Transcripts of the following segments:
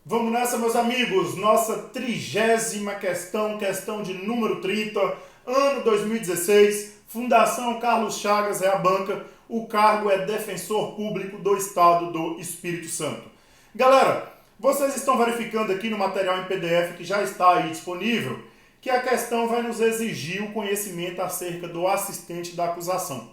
Vamos nessa, meus amigos. Nossa 30ª questão de número 30, ano 2016. Fundação Carlos Chagas é a banca. O cargo é Defensor Público do Estado do Espírito Santo. Galera, vocês estão verificando aqui no material em PDF que já está aí disponível, que a questão vai nos exigir o conhecimento acerca do assistente da acusação.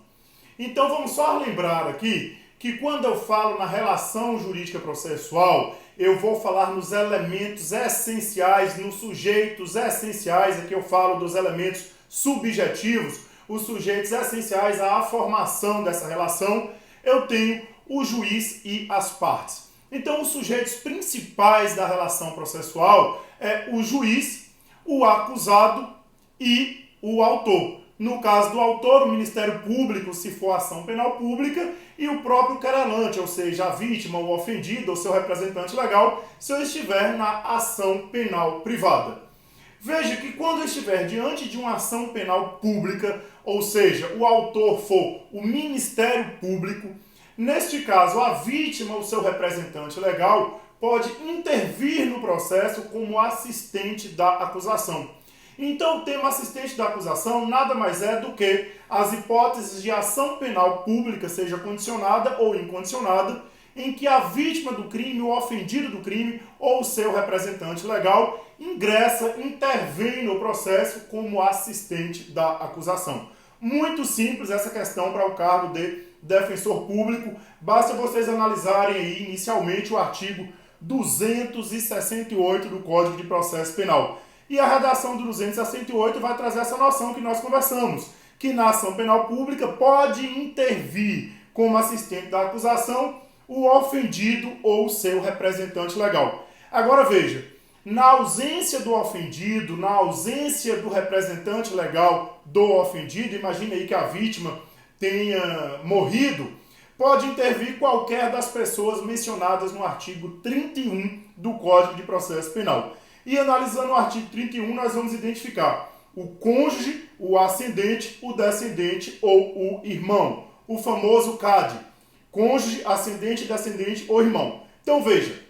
Então vamos só lembrar aqui que quando eu falo na relação jurídica processual, eu vou falar nos elementos essenciais, nos sujeitos essenciais, aqui eu falo dos elementos subjetivos, os sujeitos essenciais à formação dessa relação, eu tenho o juiz e as partes. Então os sujeitos principais da relação processual é o juiz, o acusado e o autor. No caso do autor, o Ministério Público, se for ação penal pública, e o próprio querelante, ou seja, a vítima, o ofendido, ou seu representante legal, se eu estiver na ação penal privada. Veja que quando eu estiver diante de uma ação penal pública, ou seja, o autor for o Ministério Público, neste caso, a vítima, ou seu representante legal, pode intervir no processo como assistente da acusação. Então, o termo assistente da acusação nada mais é do que as hipóteses de ação penal pública, seja condicionada ou incondicionada, em que a vítima do crime, o ofendido do crime ou o seu representante legal ingressa, intervém no processo como assistente da acusação. Muito simples essa questão para o cargo de defensor público. Basta vocês analisarem aí inicialmente o artigo 268 do Código de Processo Penal. E a redação do 268 vai trazer essa noção que nós conversamos, que na ação penal pública pode intervir como assistente da acusação o ofendido ou seu representante legal. Agora veja, na ausência do ofendido, na ausência do representante legal do ofendido, imagine aí que a vítima tenha morrido, pode intervir qualquer das pessoas mencionadas no artigo 31 do Código de Processo Penal. E analisando o artigo 31, nós vamos identificar o cônjuge, o ascendente, o descendente ou o irmão. O famoso CAD. Cônjuge, ascendente, descendente ou irmão. Então veja,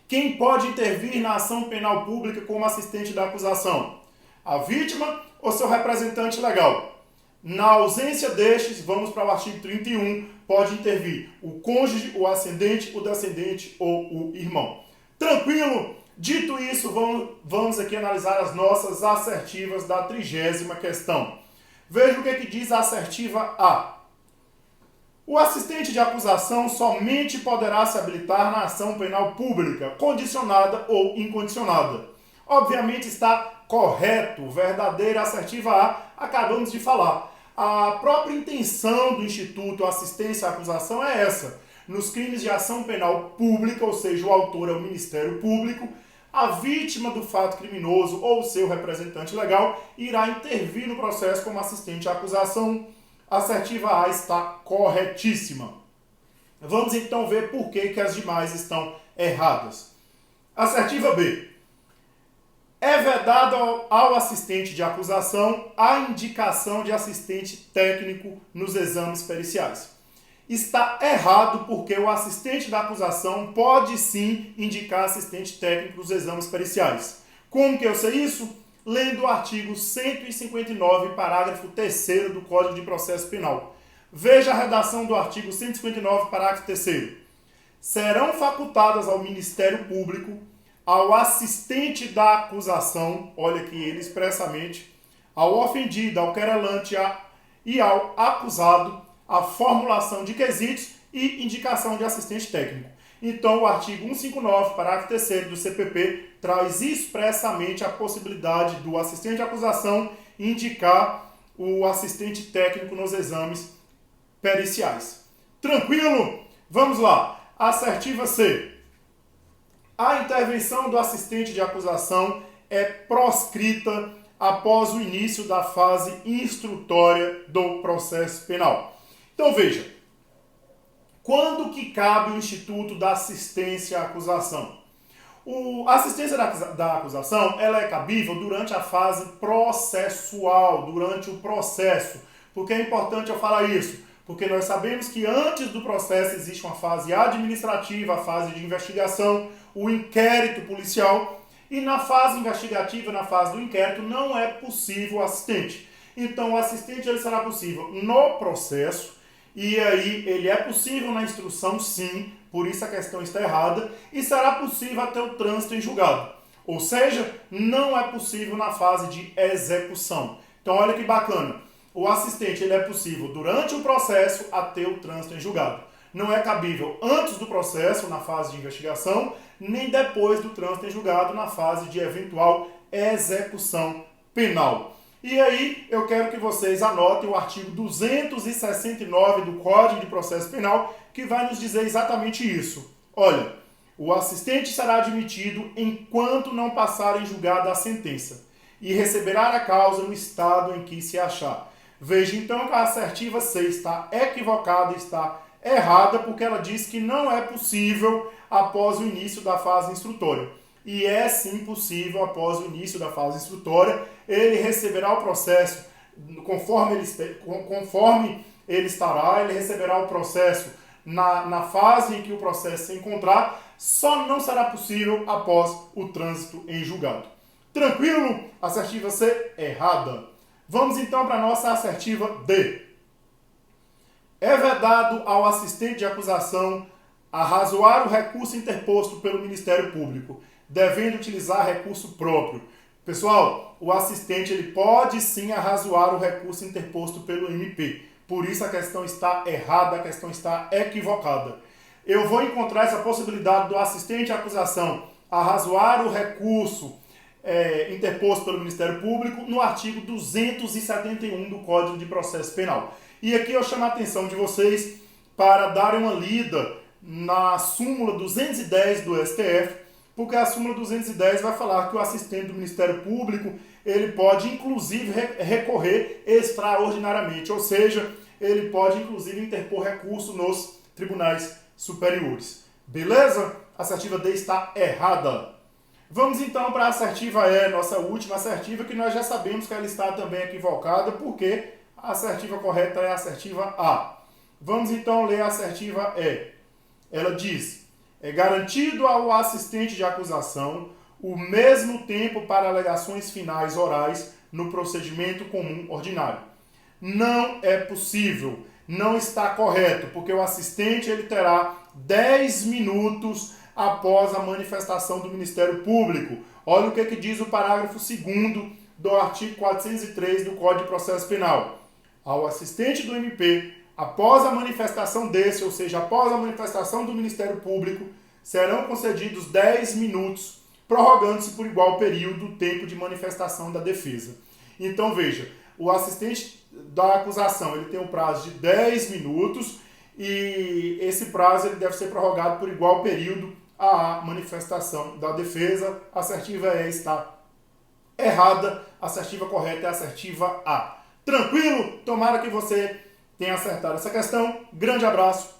quem pode intervir na ação penal pública como assistente da acusação? A vítima ou seu representante legal? Na ausência destes, vamos para o artigo 31, pode intervir o cônjuge, o ascendente, o descendente ou o irmão. Tranquilo? Dito isso, vamos aqui analisar as nossas assertivas da 30ª questão. Veja o que diz a assertiva A. O assistente de acusação somente poderá se habilitar na ação penal pública, condicionada ou incondicionada. Obviamente está correto, verdadeira assertiva A, acabamos de falar. A própria intenção do Instituto Assistência à Acusação é essa. Nos crimes de ação penal pública, ou seja, o autor é o Ministério Público, a vítima do fato criminoso ou seu representante legal irá intervir no processo como assistente à acusação. A assertiva A está corretíssima. Vamos então ver por que as demais estão erradas. Assertiva B. É vedado ao assistente de acusação a indicação de assistente técnico nos exames periciais. Está errado porque o assistente da acusação pode sim indicar assistente técnico nos exames periciais. Como que eu sei isso? Lendo o artigo 159, parágrafo 3º do Código de Processo Penal. Veja a redação do artigo 159, parágrafo 3º. Serão facultadas ao Ministério Público, ao assistente da acusação, olha aqui ele expressamente, ao ofendido, ao querelante e ao acusado, a formulação de quesitos e indicação de assistente técnico. Então, o artigo 159, parágrafo 3º do CPP, traz expressamente a possibilidade do assistente de acusação indicar o assistente técnico nos exames periciais. Tranquilo? Vamos lá. Assertiva C. A intervenção do assistente de acusação é proscrita após o início da fase instrutória do processo penal. Então veja, quando que cabe o Instituto da Assistência à Acusação? A assistência da acusação ela é cabível durante a fase processual, durante o processo. Por que é importante eu falar isso? Porque nós sabemos que antes do processo existe uma fase administrativa, a fase de investigação, o inquérito policial. E na fase investigativa, na fase do inquérito, não é possível o assistente. Então, o assistente ele será possível no processo, e aí ele é possível na instrução, sim, por isso a questão está errada, e será possível até o trânsito em julgado. Ou seja, não é possível na fase de execução. Então, olha que bacana. O assistente ele é possível durante o processo até o trânsito em julgado. Não é cabível antes do processo, na fase de investigação, nem depois do trânsito em julgado, na fase de eventual execução penal. E aí, eu quero que vocês anotem o artigo 269 do Código de Processo Penal, que vai nos dizer exatamente isso. Olha, o assistente será admitido enquanto não passar em julgado a sentença e receberá a causa no estado em que se achar. Veja então que a assertiva C está equivocada, está errada, porque ela diz que não é possível após o início da fase instrutória. E é sim possível após o início da fase instrutória. Ele receberá o processo conforme ele estará, ele receberá o processo na fase em que o processo se encontrar, só não será possível após o trânsito em julgado. Tranquilo? Assertiva C errada. Vamos então para a nossa assertiva D. É vedado ao assistente de acusação arrazoar o recurso interposto pelo Ministério Público, devendo utilizar recurso próprio. Pessoal, o assistente ele pode sim arrazoar o recurso interposto pelo MP. Por isso a questão está errada, a questão está equivocada. Eu vou encontrar essa possibilidade do assistente de acusação arrazoar o recurso interposto pelo Ministério Público no artigo 271 do Código de Processo Penal. E aqui eu chamo a atenção de vocês para darem uma lida na súmula 210 do STF, porque a súmula 210 vai falar que o assistente do Ministério Público ele pode inclusive recorrer extraordinariamente, ou seja, ele pode inclusive interpor recurso nos tribunais superiores. Beleza? A assertiva D está errada. Vamos então para a assertiva E, nossa última assertiva, que nós já sabemos que ela está também equivocada, porque a assertiva correta é a assertiva A. Vamos então ler a assertiva E. Ela diz: é garantido ao assistente de acusação o mesmo tempo para alegações finais orais no procedimento comum ordinário. Não é possível, não está correto, porque o assistente ele terá 10 minutos após a manifestação do Ministério Público. Olha o que diz o parágrafo 2º do artigo 403 do Código de Processo Penal. Ao assistente do MP, após a manifestação desse, ou seja, após a manifestação do Ministério Público, serão concedidos 10 minutos, prorrogando-se por igual período o tempo de manifestação da defesa. Então, veja, o assistente da acusação ele tem um prazo de 10 minutos e esse prazo ele deve ser prorrogado por igual período à manifestação da defesa. A assertiva E está errada, a assertiva correta é a assertiva A. Tranquilo? Tomara que você tenha acertado essa questão. Grande abraço.